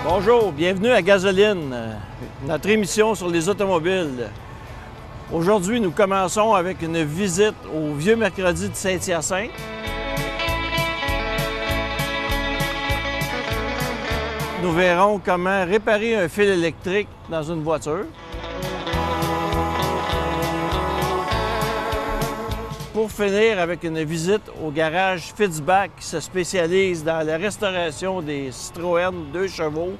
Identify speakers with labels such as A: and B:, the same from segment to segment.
A: Bonjour, bienvenue à Gasoline, notre émission sur les automobiles. Aujourd'hui, nous commençons avec une visite au Vieux Mercredi de Saint-Hyacinthe. Nous verrons comment réparer un fil électrique dans une voiture. Pour finir avec une visite au garage Fitzbach qui se spécialise dans la restauration des Citroën 2 chevaux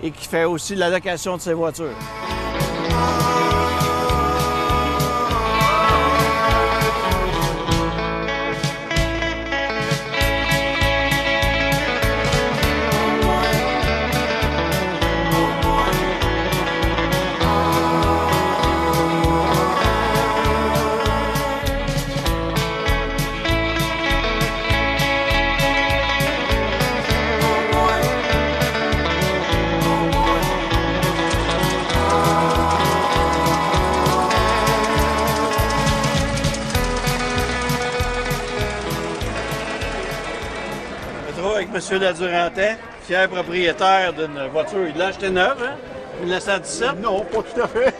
A: et qui fait aussi la location de ses voitures. Avec M. Ladurantais, fier propriétaire d'une voiture. Il l'a acheté neuve, hein? 1917?
B: Non, pas tout à fait.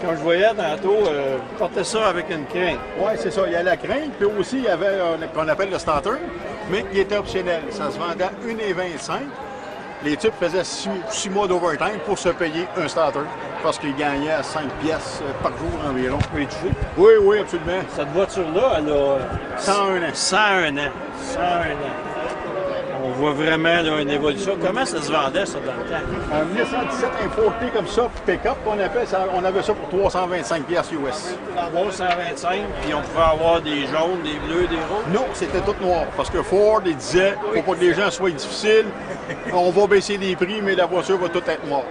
A: Quand je voyais tantôt, il portait ça avec une crainte.
B: Oui, c'est ça. Il y a la crainte, puis aussi il y avait qu'on appelle le starter, mais il était optionnel. Ça se vendait à 1,25 $. Les types faisaient 6 mois d'overtime pour se payer un starter, parce qu'ils gagnaient à 5 pièces par jour environ. Oui, oui, absolument.
A: Cette voiture-là, elle a
B: 101 ans.
A: 101 ans. 101 ans. On voit vraiment là, une évolution. Comment ça se vendait, ça, dans le temps?
B: En 1917, importé comme ça, pick-up, on avait ça pour 325 pièces US.
A: 325, puis on pouvait avoir des jaunes, des bleus, des rouges?
B: Non, c'était tout noir, parce que Ford, il disait, faut pas que les gens soient difficiles, on va baisser les prix, mais la voiture va tout être noire.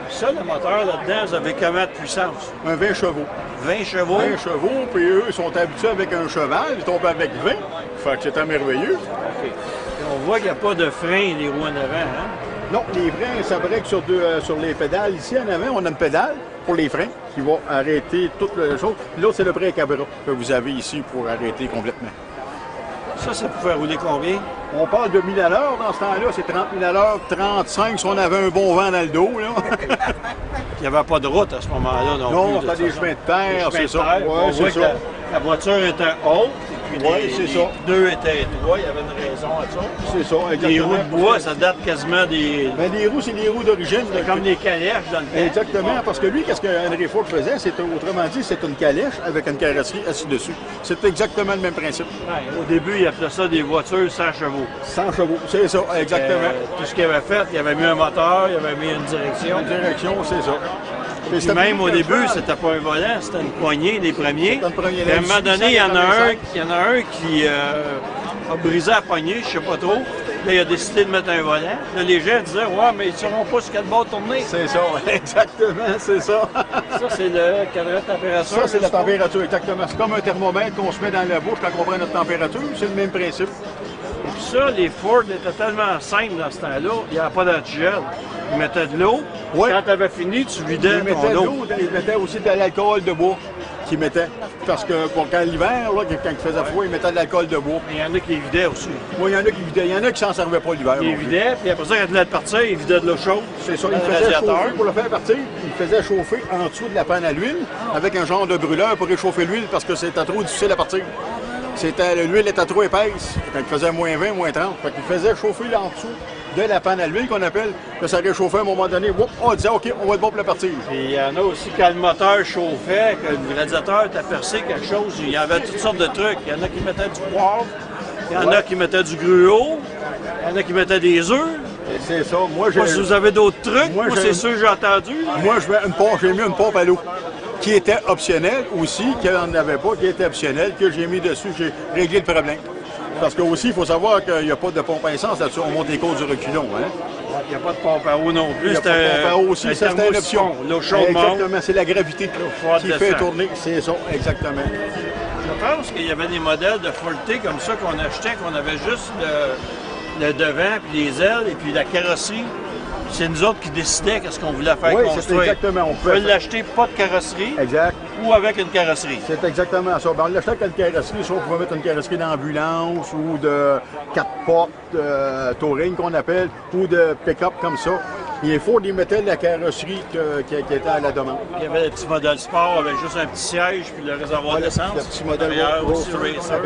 A: Ça, le moteur, là-dedans, vous avez combien de puissance?
B: Un 20 chevaux.
A: 20 chevaux?
B: 20 chevaux, puis eux, ils sont habitués avec un cheval, ils tombent avec 20. Fait que c'était merveilleux.
A: OK. Et on voit qu'il n'y a pas de frein, les roues en avant, hein?
B: Non, les freins, ça break sur les pédales. Ici, en avant, on a une pédale pour les freins qui va arrêter toute la chose. L'autre, c'est le break à bras que vous avez ici pour arrêter complètement.
A: Ça pouvait rouler combien?
B: On parle de 1000 à l'heure dans ce temps-là. C'est 30 000 à l'heure, 35 si on avait un bon vent dans le dos, là.
A: Il n'y avait pas de route à ce moment-là non plus.
B: Non, c'était des chemins de terre, c'est ça.
A: Ouais, c'est ça. La voiture était haute, et puis les pneus étaient étroits, il y avait une raison à ça.
B: C'est ça, exactement.
A: Les roues de bois, ça date quasiment des...
B: Ben, les roues, c'est les roues d'origine.
A: C'est comme des calèches dans le temps.
B: Exactement, parce que lui, qu'est-ce qu'Henry Ford faisait? Autrement dit, c'est une calèche avec une carrosserie assise dessus. C'est exactement le même principe.
A: Ouais, au début, il appelait ça des voitures 100 chevaux.
B: 100 chevaux, c'est ça, exactement.
A: Tout ce qu'il avait fait, il avait mis un moteur, il avait mis une direction.
B: Une direction, c'est ça.
A: Puis même au début, c'était pas un volant, c'était une poignée, les premiers.
B: Une poignée.
A: À un moment donné, il y en a un qui a brisé la poignée, je sais pas trop. Là, il a décidé de mettre un volant. Là, les gens disaient, ouais, mais ils ne sauront pas sur quel bord tourner.
B: C'est ça, exactement, c'est ça.
A: Ça, c'est le cadran de température.
B: Ça, c'est la température, exactement. C'est comme un thermomètre qu'on se met dans la bouche quand on prend notre température. C'est le même principe.
A: Et puis ça, les Ford étaient tellement simples dans ce temps-là, il n'y avait pas d'antigel. Ils mettaient de l'eau.
B: Ouais.
A: Quand tu avais fini, tu vidais
B: Ils mettaient de
A: ton eau.
B: l'eau, ils mettaient aussi de l'alcool de bois qu'ils mettaient. Parce que quand l'hiver, quand il faisait froid, ils mettaient de l'alcool de bois.
A: Il y en a qui vidaient aussi.
B: Oui, il y en a qui vidaient. Il y en a qui s'en servaient pas l'hiver.
A: Ils vidaient, puis après ça, quand il voulait partir, ils vidaient de l'eau chaude.
B: C'est ça, il faisait chauffer pour le faire partir. Il faisait chauffer en dessous de la panne à l'huile avec un genre de brûleur pour réchauffer l'huile parce que c'était trop difficile à partir. L'huile était trop épaisse. Quand il faisait moins 20, moins 30. Fait qu'il faisait chauffer là en dessous de la panne à l'huile qu'on appelle. Que ça réchauffait à un moment donné. On disait, OK, on va être bon pour le partir.
A: Puis il y en a aussi quand le moteur chauffait, que le radiateur était percé quelque chose, il y avait toutes sortes de trucs. Il y en a qui mettaient du poivre, il y en a qui mettaient du gruau, il y en a qui mettaient des œufs.
B: C'est ça. Moi,
A: si vous avez d'autres trucs, moi c'est sûr que j'ai entendu.
B: Moi, j'ai mis une pompe à l'eau qui était optionnelle aussi, qu'il n'en avait pas, qui était optionnelle, que j'ai mis dessus, j'ai réglé le problème. Parce que aussi, il faut savoir qu'il n'y a pas de pompe à essence là-dessus, on monte les côtes du reculon. Hein?
A: Il n'y a pas de pompe à eau non plus.
B: Il n'y a pas de pompe à eau aussi, ça c'était une option.
A: L'eau chaude.
B: Exactement, c'est la gravité qui fait tourner, c'est ça, exactement.
A: Je pense qu'il y avait des modèles de Ford T comme ça qu'on achetait, qu'on avait juste le devant, puis les ailes, et puis la carrosserie. C'est nous autres qui décidions qu'est-ce qu'on voulait faire construire.
B: Exactement.
A: On pouvait l'acheter pas de carrosserie.
B: Exact.
A: ou avec une carrosserie.
B: C'est exactement ça. Ben, on l'achetait avec une carrosserie, soit on pouvait mettre une carrosserie d'ambulance ou de 4 portes, touring qu'on appelle, ou de pick-up comme ça. Il faut y mettre la carrosserie qui était à la demande.
A: Il y avait le petit modèle sport avec juste un petit siège puis le réservoir d'essence.
B: Le petit modèle
A: aussi Racer.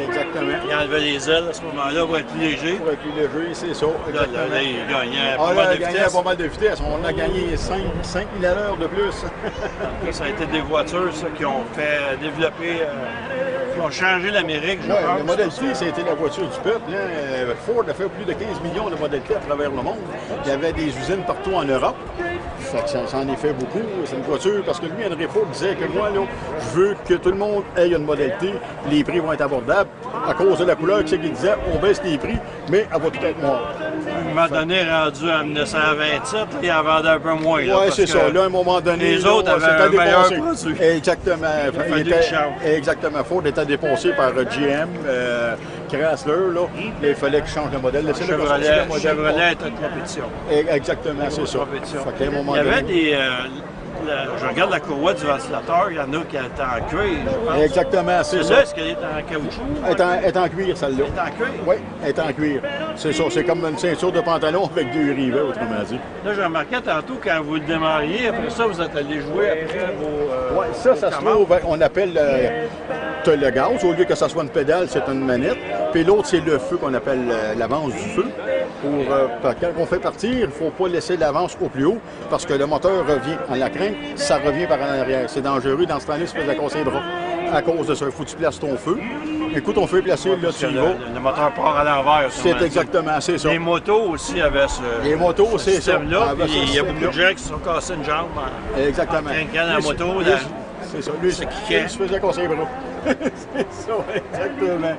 B: Exactement.
A: Il enlevait les ailes à ce moment-là pour être plus léger.
B: Pour être plus léger, c'est ça.
A: Là, il gagnait
B: pas
A: mal de
B: il gagnait
A: vitesse.
B: pas mal de vitesse. On a gagné 5 000 à l'heure de plus.
A: Ça a été des voitures ça, qui ont fait développer, qui ont changé l'Amérique, je pense.
B: Le Model T, c'était la voiture du peuple. Hein. Ford a fait plus de 15 millions de Model T à travers le monde. Il y avait des usines partout en Europe. Ça en est fait beaucoup. C'est une voiture, parce que lui, Henry Ford disait que moi, là, je veux que tout le monde ait une Model T. Les prix vont être abordables. À cause de la couleur, tu sais qu'il disait, on baisse les prix, mais elle va tout être noire.
A: À un moment donné, rendu en 1927, il en vendait un peu moins.
B: Oui, c'est ça. Là, à un moment donné,
A: les autres avaient un meilleur produit.
B: Exactement. Exactement. Ford était dépassé par GM, Chrysler. Là. Il fallait qu'il change de modèle.
A: Chevrolet était une compétition.
B: Exactement, c'est ça.
A: Il y avait des... je regarde la courroie du ventilateur, il y en a qui étaient en cuir, je pense.
B: Exactement, c'est ça.
A: Celle-là, est-ce qu'elle est en caoutchouc?
B: Elle est en cuir, celle-là.
A: Elle est en cuir?
B: Oui, elle est en cuir. C'est ça, c'est comme une ceinture de pantalon avec deux rivets, autrement dit.
A: Là, j'ai remarqué tantôt, quand vous le démarriez, après ça, vous êtes allé jouer après vos...
B: Oui, ça se trouve, on appelle le gaz. Au lieu que ça soit une pédale, c'est une manette. Puis l'autre, c'est le feu qu'on appelle l'avance du feu. Quand on fait partir, il ne faut pas laisser l'avance au plus haut parce que le moteur revient en la crainte, ça revient par en arrière. C'est dangereux. Dans ce temps-là, il se faisait casser les bras à cause de ça. Il faut que tu places ton feu. Écoute, ton feu est placé, là, tu y vas.
A: Le moteur part à l'envers.
B: C'est exactement, c'est ça.
A: Les motos aussi avaient ce
B: Les motos, c'est ça.
A: système-là. Il y a beaucoup de gens qui se sont cassés une jambe en trinquant la moto.
B: C'est ça. Lui, il se faisait casser les bras. C'est ça, exactement.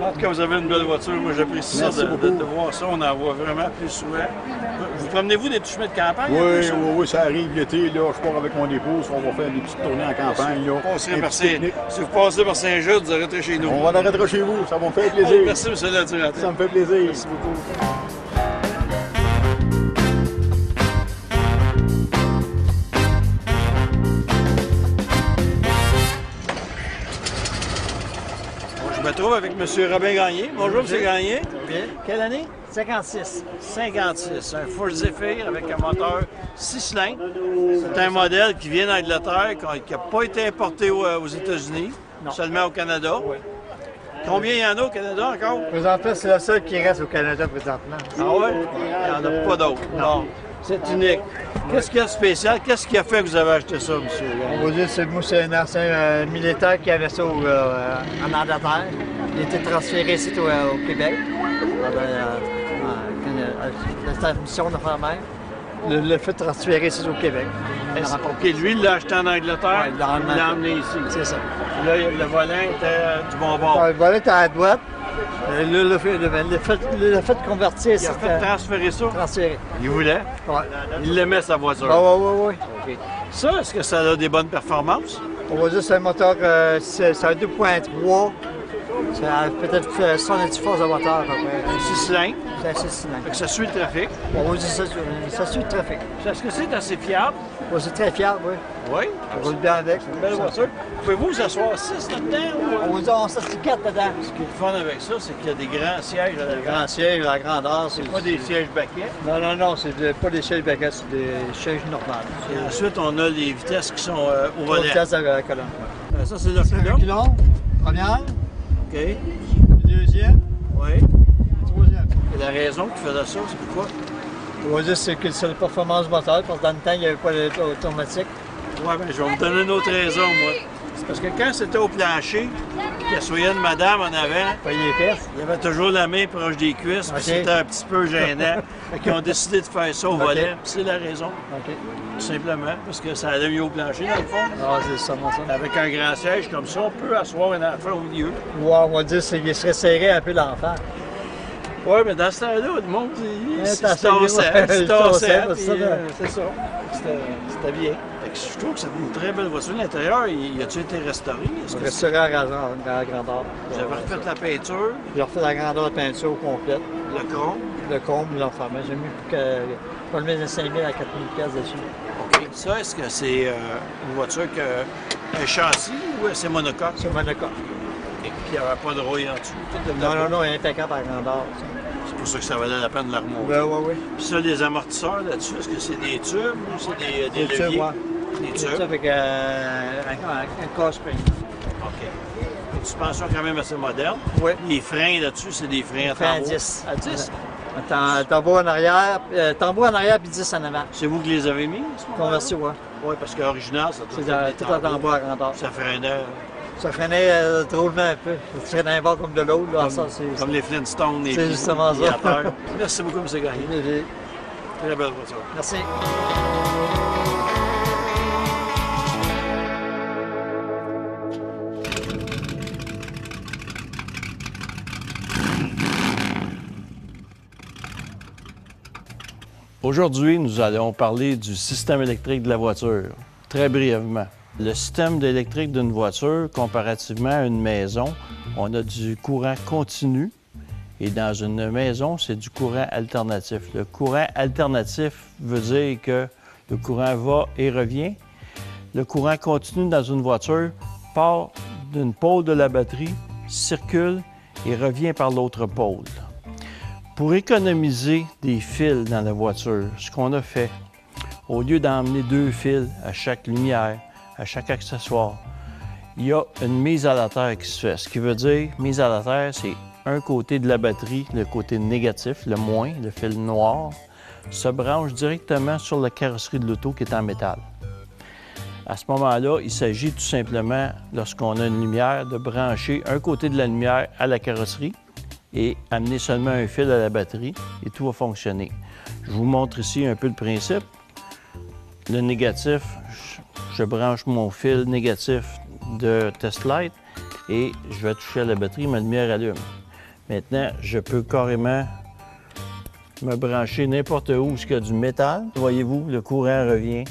A: En tout cas, vous avez une belle voiture. Moi, j'apprécie ça de voir ça. On en voit vraiment plus souvent. Vous promenez-vous des petits chemins de campagne?
B: Oui, ça arrive l'été. Là, je pars avec mon épouse. On va faire des petites tournées en campagne. Là.
A: Si vous passez par Saint-Just, vous arrêterez chez nous.
B: On va arrêter chez vous. Ça va me faire plaisir.
A: Merci, M. le directeur.
B: Ça me fait plaisir.
A: Merci beaucoup. Je me trouve avec M. Robin Gagné. Bonjour, M. Gagné.
C: Bien.
A: Quelle année?
C: 56.
A: 56. Un Ford Zephyr avec un moteur 6 cylindres. C'est un modèle qui vient d'Angleterre, qui n'a pas été importé aux États-Unis, seulement au Canada.
C: Oui.
A: Combien il y en a au Canada encore?
C: Présentement, c'est le seul qui reste au Canada présentement.
A: Ah oui? Il n'y en a pas d'autres.
C: Non.
A: C'est unique. Qu'est-ce qu'il y a de spécial? Qu'est-ce qui a fait que vous avez acheté ça, monsieur?
C: On va dire que c'est un ancien militaire qui avait ça en Angleterre. Il a été transféré ici au Québec. C'était une mission de faire même. Le fait de transférer ici au Québec.
A: OK, lui, il l'a acheté en Angleterre,
C: Ouais,
A: il l'a emmené ici.
C: C'est ça.
A: Là, le volant était du bon bord.
C: Le volet était à droite. Le fait de convertir,
A: Il a
C: c'était
A: fait transférer ça.
C: transféré.
A: Il voulait.
C: Ouais.
A: Il aimait sa voiture.
C: Oui.
A: OK. Ça, est-ce que ça a des bonnes performances?
C: On va dire que c'est un moteur, c'est un 2.3. Ça a peut-être 70 forces de moteur à peu près.
A: Un 6 cylindres.
C: C'est un 6 cylindres.
A: Fait que ça suit le trafic.
C: On va dire ça suit le trafic.
A: Est-ce que c'est assez fiable?
C: Ouais, c'est très fiable, oui.
A: Oui.
C: On roule bien avec.
A: Une belle voiture. Pouvez-vous vous asseoir 6 là-dedans?
C: On va dire on s'assied 4 dedans.
A: Ce qui est le fun avec ça, c'est qu'il y a des grands sièges à
C: Le
A: l'avant.
C: grand siège, la grandeur, c'est
A: Pas des sièges baquets.
C: Non, c'est pas des sièges baguettes, c'est des sièges normales.
A: Et ensuite, on a les vitesses qui sont au
C: Trois
A: volet.
C: vitesses à la colonne.
A: Ça, c'est le pilote.
C: Reculons. Première.
A: OK.
C: Deuxième.
A: Oui.
C: Troisième.
A: Et la raison qui faisait ça, c'est pourquoi?
C: On va dire que c'est la performance moteur, parce que dans le temps, il n'y avait pas d'automatique.
A: Oui, bien, je vais vous donner une autre raison, moi. C'est parce que quand c'était au plancher, qu'il assoyait une madame en avant,
C: Payez les fesses.
A: il y avait toujours la main proche des cuisses, puis
C: OK.
A: c'était un petit peu gênant. Fait qu'ils ont décidé de faire ça au volet, puis c'est la raison,
C: OK.
A: tout simplement, parce que ça allait mieux au plancher, dans le fond.
C: Ah, c'est ça.
A: Avec un grand siège comme ça, on peut asseoir un enfant au milieu.
C: Ouais, on va dire qu'il serait serré un peu l'enfant.
A: Oui, mais dans ce temps-là, le monde, il se
C: t'as
A: tassait,
C: essayé,
A: il se tassait,
C: ouais,
A: puis,
C: c'est ça.
A: c'est ça. C'était bien. Fait que je trouve que c'est une très belle voiture. L'intérieur, il a-tu été restauré? Est-ce
C: On
A: que
C: resterait à la grandeur.
A: vous avez refait la peinture,
C: J'ai refait la grandeur de peinture complète,
A: le chrome?
C: le comble, l'enfermement. J'ai mis pas le mettre de 5 000 à 4 000 piastres dessus.
A: OK. Ça, est-ce que c'est une voiture que Un châssis ou c'est monocoque?
C: C'est monocoque.
A: Puis il n'y avait pas de rouille en dessous.
C: Non, impeccable à grandeur.
A: C'est pour ça que ça valait la peine de la remonter.
C: Ben, oui.
A: Puis ça, les amortisseurs là-dessus, est-ce que c'est des tubes ou c'est des
C: Des
A: leviers?
C: tubes, ouais.
A: Des
C: Des
A: tubes?
C: tubes avec un casse-spring.
A: OK. Une suspension quand même assez moderne.
C: Oui.
A: Les freins là-dessus, c'est des freins à
C: Frein à
A: tambour.
C: 10.
A: À 10?
C: Tambour en arrière, puis 10 en avant.
A: C'est vous qui les avez mis? à ce moment-là?
C: Converti, oui.
A: Oui, parce qu'original, ça
C: C'est
A: doit être
C: tout en tambour à grandeur.
A: Ça freinait
C: Ça freinait drôlement un peu. Ça freinait un bord comme de l'autre. Là,
A: comme les Flintstones. Les
C: c'est justement ça.
A: aviateurs. Merci beaucoup, M. Gagné. Très belle voiture.
C: Merci.
A: Aujourd'hui, nous allons parler du système électrique de la voiture, très brièvement. Le système électrique d'une voiture, comparativement à une maison, on a du courant continu et dans une maison, c'est du courant alternatif. Le courant alternatif veut dire que le courant va et revient. Le courant continu dans une voiture part d'une pôle de la batterie, circule et revient par l'autre pôle. Pour économiser des fils dans la voiture, ce qu'on a fait, au lieu d'emmener 2 fils à chaque lumière, à chaque accessoire, il y a une mise à la terre qui se fait. Ce qui veut dire, mise à la terre, c'est un côté de la batterie, le côté négatif, le moins, le fil noir, se branche directement sur la carrosserie de l'auto qui est en métal. À ce moment-là, il s'agit tout simplement, lorsqu'on a une lumière, de brancher un côté de la lumière à la carrosserie et amener seulement un fil à la batterie et tout va fonctionner. Je vous montre ici un peu le principe. Le négatif, je branche mon fil négatif de test light et je vais toucher à la batterie, ma lumière allume. Maintenant, je peux carrément me brancher n'importe où il y a du métal. Voyez-vous, le courant revient.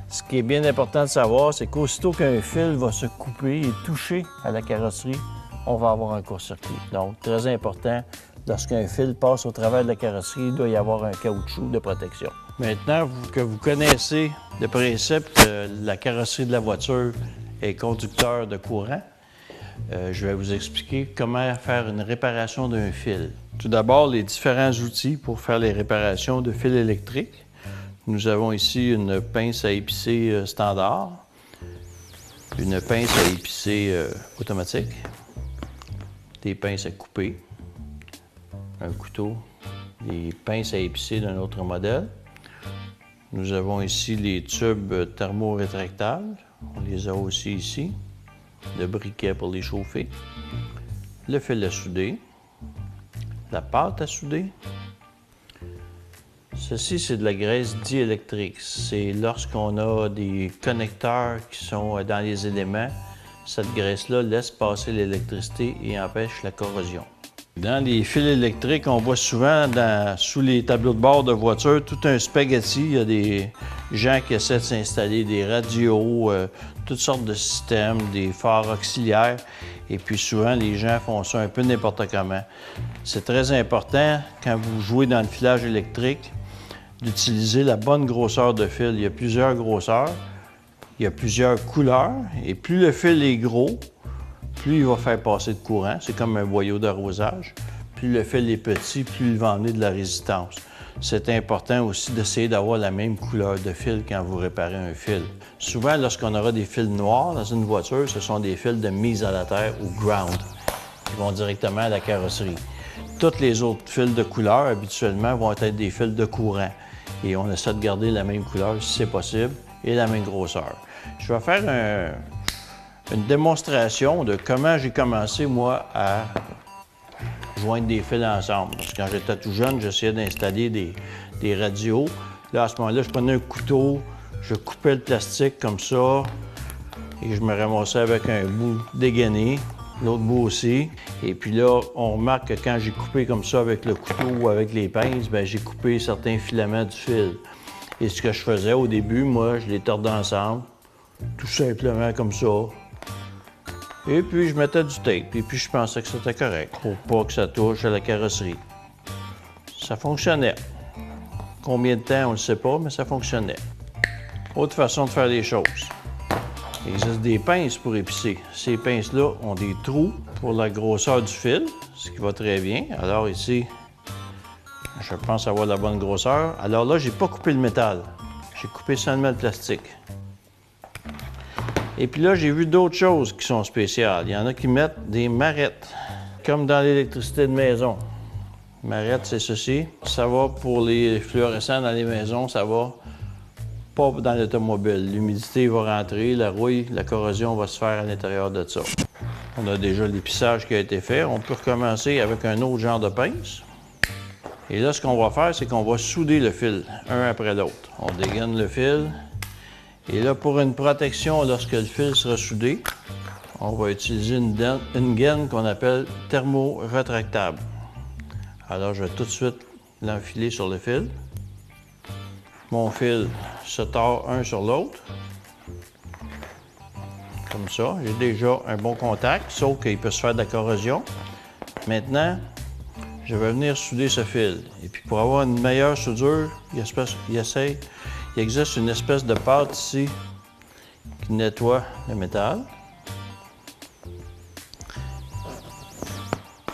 A: Ce qui est bien important de savoir, c'est qu'aussitôt qu'un fil va se couper et toucher à la carrosserie, on va avoir un court-circuit. Donc, très important, lorsqu'un fil passe au travers de la carrosserie, il doit y avoir un caoutchouc de protection. Maintenant que vous connaissez le principe que la carrosserie de la voiture est conducteur de courant, je vais vous expliquer comment faire une réparation d'un fil. Tout d'abord, les différents outils pour faire les réparations de fils électriques. Nous avons ici une pince à épicer standard, une pince à épicer automatique, des pinces à couper, un couteau, des pinces à épicer d'un autre modèle. Nous avons ici les tubes thermorétractables, on les a aussi ici, le briquet pour les chauffer, le fil à souder, la pâte à souder. Ceci, c'est de la graisse diélectrique. C'est lorsqu'on a des connecteurs qui sont dans les éléments, cette graisse-là laisse passer l'électricité et empêche la corrosion. Dans les fils électriques, on voit souvent sous les tableaux de bord de voiture tout un spaghetti. Il y a des gens qui essaient de s'installer des radios, toutes sortes de systèmes, des phares auxiliaires. Et puis souvent, les gens font ça un peu n'importe comment. C'est très important, quand vous jouez dans le filage électrique, d'utiliser la bonne grosseur de fil. Il y a plusieurs grosseurs, il y a plusieurs couleurs, et plus le fil est gros, plus il va faire passer de courant. C'est comme un boyau d'arrosage. Plus le fil est petit, plus il va emmener de la résistance. C'est important aussi d'essayer d'avoir la même couleur de fil quand vous réparez un fil. Souvent, lorsqu'on aura des fils noirs dans une voiture, ce sont des fils de mise à la terre ou ground. Ils vont directement à la carrosserie. Toutes les autres fils de couleur, habituellement, vont être des fils de courant. Et on essaie de garder la même couleur si c'est possible et la même grosseur. Je vais faire une démonstration de comment j'ai commencé, moi, à joindre des fils ensemble. Parce que quand j'étais tout jeune, j'essayais d'installer des radios. Là, à ce moment-là, je prenais un couteau, je coupais le plastique comme ça et je me ramassais avec un bout dégainé, l'autre bout aussi. Et puis là, on remarque que quand j'ai coupé comme ça avec le couteau ou avec les pinces, bien, j'ai coupé certains filaments du fil. Et ce que je faisais au début, moi, je les tordais ensemble, tout simplement comme ça. Et puis, je mettais du tape. Et puis, je pensais que c'était correct pour pas que ça touche à la carrosserie. Ça fonctionnait. Combien de temps, on ne le sait pas, mais ça fonctionnait. Autre façon de faire les choses. Il existe des pinces pour épicer. Ces pinces-là ont des trous pour la grosseur du fil, ce qui va très bien. Alors ici, je pense avoir la bonne grosseur. Alors là, j'ai pas coupé le métal. J'ai coupé seulement le plastique. Et puis là, j'ai vu d'autres choses qui sont spéciales. Il y en a qui mettent des marettes, comme dans l'électricité de maison. Marette, c'est ceci. Ça va pour les fluorescents dans les maisons, ça va pas dans l'automobile. L'humidité va rentrer, la rouille, la corrosion va se faire à l'intérieur de ça. On a déjà l'épissage qui a été fait. On peut recommencer avec un autre genre de pince. Et là, ce qu'on va faire, c'est qu'on va souder le fil, un après l'autre. On dégaine le fil. Et là, pour une protection, lorsque le fil sera soudé, on va utiliser une gaine qu'on appelle thermo-rétractable. Alors, je vais tout de suite l'enfiler sur le fil. Mon fil se tord un sur l'autre. Comme ça. J'ai déjà un bon contact, sauf qu'il peut se faire de la corrosion. Maintenant, je vais venir souder ce fil. Et puis, pour avoir une meilleure soudure, il existe une espèce de pâte ici qui nettoie le métal.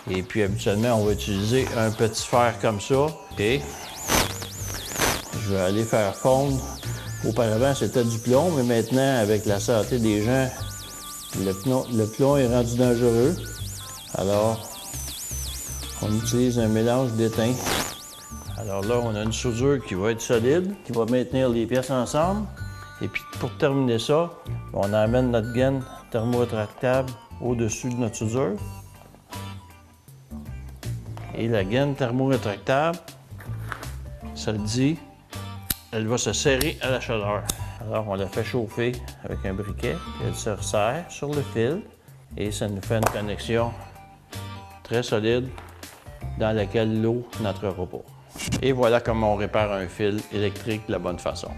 A: Et puis, habituellement, on va utiliser un petit fer comme ça. Et je vais aller faire fondre. Auparavant, c'était du plomb, mais maintenant, avec la santé des gens, le plomb est rendu dangereux. Alors, on utilise un mélange d'étain. Alors là, on a une soudure qui va être solide, qui va maintenir les pièces ensemble. Et puis, pour terminer ça, on amène notre gaine thermo-rétractable au-dessus de notre soudure. Et la gaine thermo-rétractable, ça le dit, elle va se serrer à la chaleur. Alors, on la fait chauffer avec un briquet, puis elle se resserre sur le fil et ça nous fait une connexion très solide dans laquelle l'eau n'entrera pas. Et voilà comment on répare un fil électrique de la bonne façon.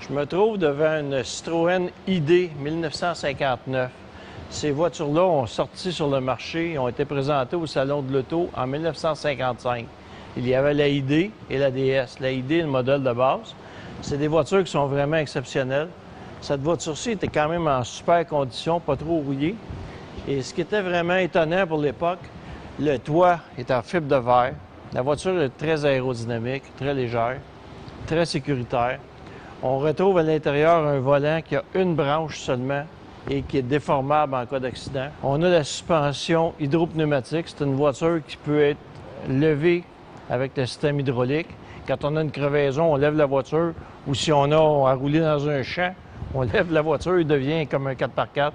A: Je me trouve devant une Citroën ID 1959. Ces voitures-là ont sorti sur le marché et ont été présentées au Salon de l'Auto en 1955. Il y avait la ID et la DS. La ID est le modèle de base. C'est des voitures qui sont vraiment exceptionnelles. Cette voiture-ci était quand même en super condition, pas trop rouillée. Et ce qui était vraiment étonnant pour l'époque, le toit est en fibre de verre. La voiture est très aérodynamique, très légère, très sécuritaire. On retrouve à l'intérieur un volant qui a une branche seulement et qui est déformable en cas d'accident. On a la suspension hydropneumatique. C'est une voiture qui peut être levée avec le système hydraulique. Quand on a une crevaison, on lève la voiture. Ou si on a à rouler dans un champ, on lève la voiture, il devient comme un 4x4.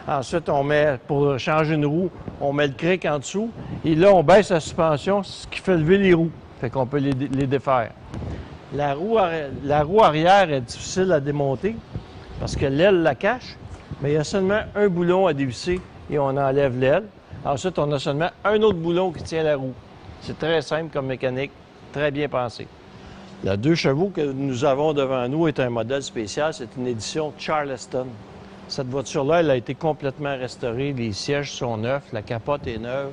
A: Ensuite, on met, pour changer une roue, on met le cric en dessous. Et là, on baisse la suspension, ce qui fait lever les roues. Fait qu'on peut les défaire. La roue arrière est difficile à démonter parce que l'aile la cache, mais il y a seulement un boulon à dévisser et on enlève l'aile. Ensuite, on a seulement un autre boulon qui tient la roue. C'est très simple comme mécanique, très bien pensé. La 2 chevaux que nous avons devant nous est un modèle spécial, c'est une édition Charleston. Cette voiture-là, elle a été complètement restaurée, les sièges sont neufs, la capote est neuve.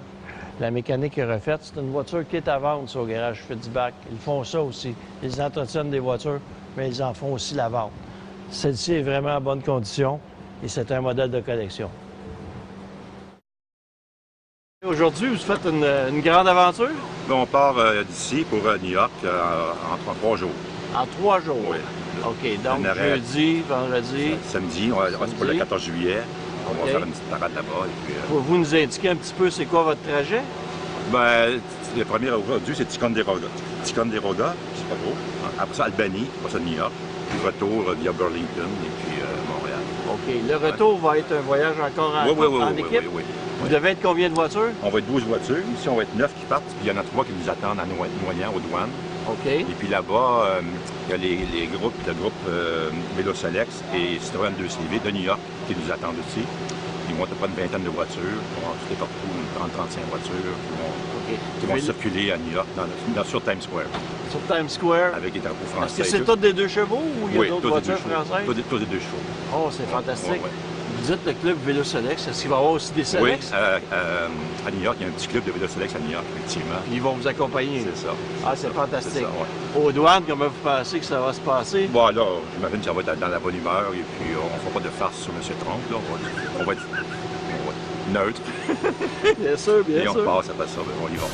A: La mécanique est refaite. C'est une voiture qui est à vendre sur au garage Fitzbach. Ils font ça aussi. Ils entretiennent des voitures, mais ils en font aussi la vente. Celle-ci est vraiment en bonne condition et c'est un modèle de collection. Aujourd'hui, vous faites une grande aventure?
D: On part d'ici pour New York en 3 jours.
A: En 3 jours?
D: Oui.
A: OK. Donc, jeudi, vendredi...
D: Samedi, on reste pour le 14 juillet. On va faire une petite parade là-bas.
A: Vous nous indiquer un petit peu c'est quoi votre trajet?
D: Bien, le premier aujourd'hui, c'est Ticonderoga. Ticonderoga, c'est pas gros. Après ça, Albany, après ça, New York. Puis retour via Burlington et puis Montréal.
A: OK. Le retour va être un voyage encore en équipe?
D: Oui.
A: Vous devez être combien de voitures?
D: On va être 12 voitures. Ici, on va être 9 qui partent. Puis il y en a 3 qui nous attendent à Noyant, aux douanes.
A: OK.
D: Et puis là-bas, il y a le groupe Vélo-Solex et Citroën 2CV de New York qui nous attendent aussi. Ils vont être près une vingtaine de voitures. On va tout partout, une 30-35 voitures qui vont circuler à New York, sur Times Square.
A: Sur Times Square?
D: Avec les drapeaux français.
A: Est-ce que c'est toutes des 2 chevaux ou il y a d'autres voitures françaises?
D: Tous des 2 chevaux.
A: Oh, c'est fantastique.
D: Ouais.
A: Vous Vous êtes le club Vélo Solex. Est-ce qu'il va y avoir aussi des Solex?
D: Oui, à New York, il y a un petit club de Vélo Solex à New York, effectivement.
A: Ils vont vous accompagner.
D: C'est ça.
A: Ah, c'est fantastique.
D: C'est ça, ouais.
A: Aux douanes, comment vous pensez que ça va se passer?
D: Bon, alors, j'imagine que ça va être dans la bonne humeur et puis on ne fera pas de farce sur M. Trump. Là. On va être neutre.
A: Bien sûr, bien
D: et on
A: sûr.
D: passe après ça, on y va.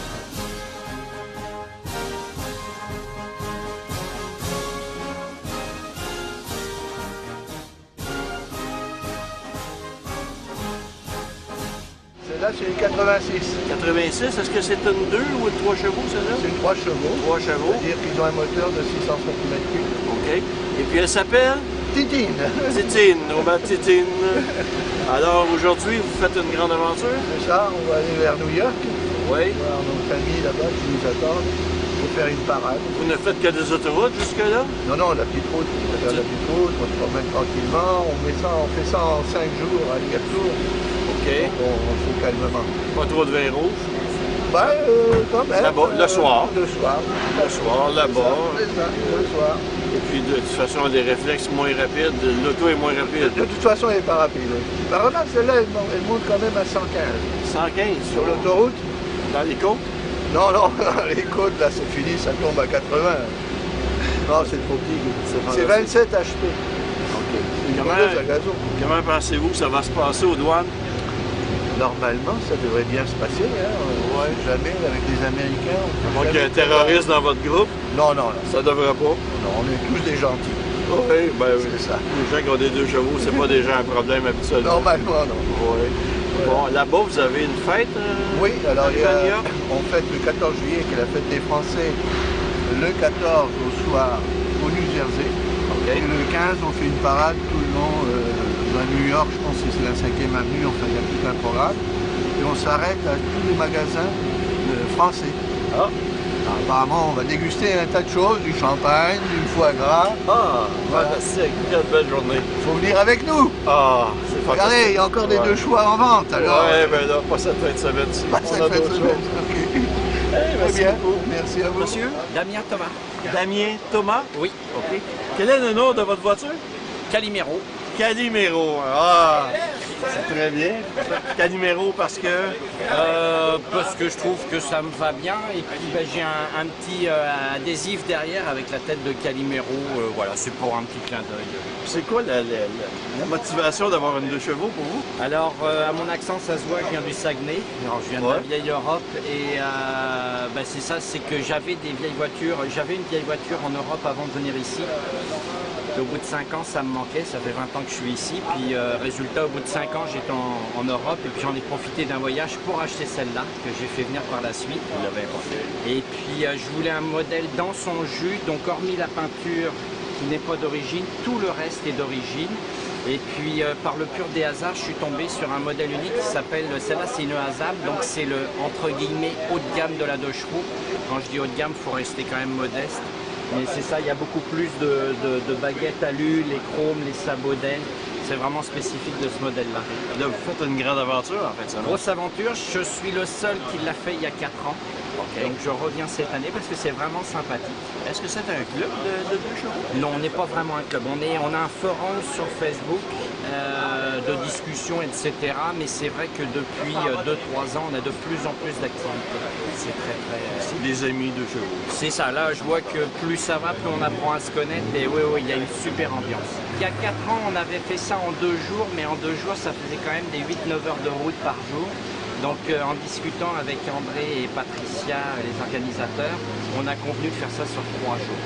E: Celle-là, c'est une 86.
A: 86, est-ce que c'est une 2 ou une 3 chevaux, celle-là?
E: C'est une 3 chevaux.
A: 3 chevaux.
E: C'est-à-dire qu'ils ont un moteur de 600 cm3.
A: OK. Et puis elle s'appelle
E: Titine.
A: Titine, on va Titine. Alors aujourd'hui, vous faites une grande aventure?
E: C'est ça, on va aller vers New York.
A: Oui.
E: Voir nos familles là-bas qui nous attendent pour faire une parade.
A: Vous ne faites que des autoroutes jusque-là?
E: Non, non, la petite route, on va faire la petite route, on se promène tranquillement, on fait ça en 5 jours, aller-retour.
A: OK.
E: On fait calmement.
A: Pas trop de vin rouge?
E: Ben, quand même.
A: Là-bas, le soir.
E: Le soir.
A: Le soir, là-bas.
E: C'est ça, le soir.
A: Et puis de toute façon, des réflexes moins rapides, l'auto est moins rapide.
E: De toute façon, elle n'est pas rapide. Ben, remarque, celle-là, elle monte quand même à 115.
A: 115
E: Sur l'autoroute?
A: Dans les côtes?
E: Non, non, les côtes, là, c'est fini, ça tombe à 80. Non, c'est trop petit. C'est 27 HP.
A: OK.
E: Une
A: Comment,
E: conduite à gazon.
A: comment pensez-vous que ça va se passer aux douanes?
E: Normalement, ça devrait bien se passer. Hein. On ne sait jamais, avec les Américains.
A: Donc, il y a un terroriste dans votre groupe?
E: Non, non,
A: Ça devrait pas.
E: non, on est tous des gentils.
A: Oui, ben oui.
E: C'est ça.
A: Les gens qui ont des 2 chevaux, c'est pas déjà un problème habituellement.
E: Normalement, non.
A: Oui. Bon, là-bas, vous avez une fête?
E: Oui, alors
A: à New York?
E: on fête le 14 juillet, qui est la fête des Français, le 14 au soir au New Jersey. Et le 15, on fait une parade tout le long à New York, je pense que c'est la 5e avenue, enfin il y a tout un programme. Et on s'arrête à tous les magasins français.
A: Ah.
E: Alors, apparemment, on va déguster un tas de choses, du champagne, du foie gras.
A: Ah,
E: Voilà.
A: fantastique. Quelle belle journée.
E: Il faut venir avec nous.
A: Ah, c'est fantastique.
E: Regardez, il y a encore des 2 choix en vente. Alors,
A: Ouais, ben là, pas cette fin de semaine-ci.
E: pas
A: On
E: cette
A: a
E: fête
A: d'autres
E: semaine.
A: choses.
E: Ok. Très
A: merci
E: bien.
A: beaucoup.
E: Merci à vous.
A: Monsieur?
F: Damien Thomas.
A: Damien Thomas?
F: Oui.
A: OK. Quel est le nom de votre voiture?
F: Calimero.
A: Calimero. Ah, c'est très bien. Calimero parce que...
F: Parce que je trouve que ça me va bien. Et puis ben, j'ai un petit adhésif derrière avec la tête de Calimero. Voilà, c'est pour un petit clin d'œil.
A: C'est quoi la motivation d'avoir une 2 chevaux pour vous?
F: Alors, à mon accent, ça se voit, je viens du Saguenay. Alors, je viens de la vieille Europe. Et ben, c'est ça, c'est que j'avais des vieilles voitures. J'avais une vieille voiture en Europe avant de venir ici. Au bout de 5 ans, ça me manquait, ça fait 20 ans que je suis ici. Puis résultat, au bout de 5 ans, j'étais en Europe et puis j'en ai profité d'un voyage pour acheter celle-là que j'ai fait venir par la suite. Et puis je voulais un modèle dans son jus, donc hormis la peinture qui n'est pas d'origine, tout le reste est d'origine. Et puis par le pur des hasards, je suis tombé sur un modèle unique qui s'appelle, celle-là c'est une Hazab, donc c'est le entre guillemets haut de gamme de la 2 chevaux. Quand je dis haut de gamme, il faut rester quand même modeste. Mais c'est ça, il y a beaucoup plus de baguettes alu, les chromes, les sabots d'aile. C'est vraiment spécifique de ce modèle-là.
A: Là, vous faites une grande aventure, en fait, ça.
F: Grosse aventure, je suis le seul qui l'a fait il y a 4 ans. Donc je reviens cette année parce que c'est vraiment sympathique.
A: Est-ce que c'est un club de 2 chevaux?
F: Non, on n'est pas vraiment un club. On a un forum sur Facebook de discussion, etc. Mais c'est vrai que depuis 2-3 ans, on a de plus en plus d'activités. C'est très.
A: C'est des amis de chevaux.
F: C'est ça, là je vois que plus ça va, plus on apprend à se connaître. Et oui, il y a une super ambiance. Il y a 4 ans, on avait fait ça en 2 jours, mais en 2 jours, ça faisait quand même des 8-9 heures de route par jour. Donc en discutant avec André et Patricia, les organisateurs, on a convenu de faire ça sur 3 jours.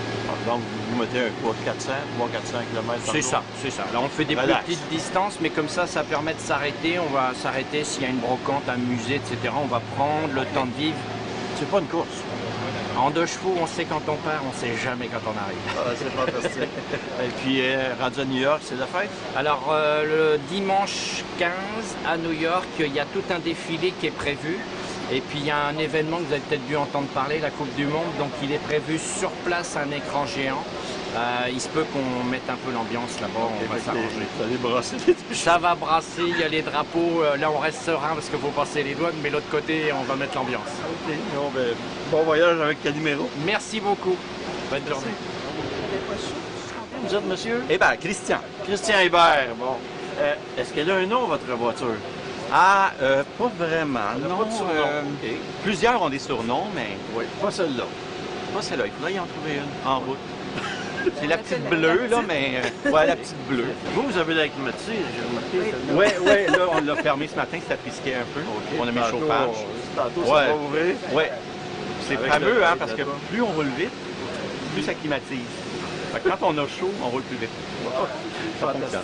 A: Donc vous mettez un 300-400 km par
F: C'est
A: jour.
F: ça, c'est ça. Là on fait des plus petites distances, mais comme ça permet de s'arrêter. On va s'arrêter s'il y a une brocante, un musée, etc. On va prendre le temps de vivre.
A: C'est pas une course.
F: En 2 chevaux, on sait quand on part, on sait jamais quand on arrive.
A: Ah, c'est fantastique. Et puis, rendu à New York, c'est la fête?
F: Alors, le dimanche 15 à New York, il y a tout un défilé qui est prévu. Et puis, il y a un événement que vous avez peut-être dû entendre parler, la Coupe du Monde. Donc, il est prévu sur place un écran géant. Il se peut qu'on mette un peu l'ambiance là-bas, on va s'arranger.
A: Vous allez brasser les 2 chevaux.
F: Ça va brasser, il y a les drapeaux. Là, on reste serein parce qu'il faut passer les douanes, mais l'autre côté, on va mettre l'ambiance.
A: OK. Bon voyage avec Calimero.
F: Merci beaucoup. Bonne journée.
A: Vous êtes monsieur?
G: Hébert, Christian.
A: Christian Hébert. Bon. Est-ce qu'elle a un nom, votre voiture?
G: Ah, pas vraiment. Non,
A: pas de surnom. OK.
G: Plusieurs ont des surnoms, mais
A: Oui, pas celle-là.
G: pas celle-là. Il faudrait y en trouver une en route. C'est la petite bleue, là, mais... ouais, la petite bleue.
A: Vous avez la climatisée, j'ai remarqué.
G: Ouais, là, on l'a fermé ce matin, ça frisquait un peu.
A: OK.
G: On a mis le
A: Tantôt,
G: chauffage.
A: Tantôt,
G: Ouais.
A: ça va ouvrir.
G: Ouais. C'est
A: Avec
G: fameux,
A: le-
G: hein,
A: avec
G: parce
A: le
G: que
A: pas.
G: plus on roule vite, plus ça climatise. Fait que quand on a chaud, on roule plus vite. Ça fonctionne.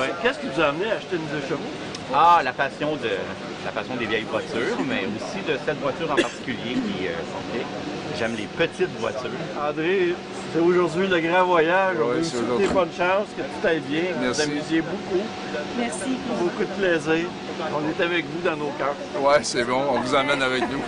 G: Ouais.
A: Qu'est-ce qui vous a amené à acheter une 2 chevaux?
G: Ah, la passion des vieilles voitures, mais aussi de cette voiture en particulier qui... J'aime les petites voitures.
A: André, c'est aujourd'hui le grand voyage. On
H: Ouais,
A: vous
H: c'est
A: souhaite
H: aujourd'hui.
A: bonne chance, que tout aille bien, que vous
H: Merci.
A: amusiez beaucoup.
I: Merci.
A: Beaucoup de plaisir. On est avec vous dans nos cœurs.
H: Ouais, c'est bon, on vous emmène avec nous.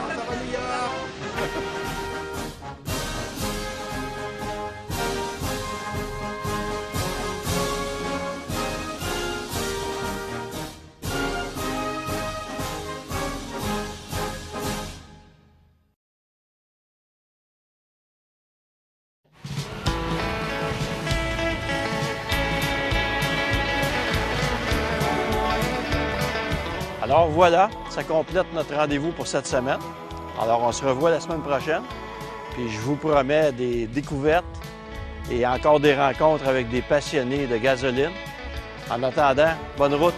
A: Alors voilà, ça complète notre rendez-vous pour cette semaine. Alors on se revoit la semaine prochaine. Puis je vous promets des découvertes et encore des rencontres avec des passionnés de gasoline. En attendant, bonne route!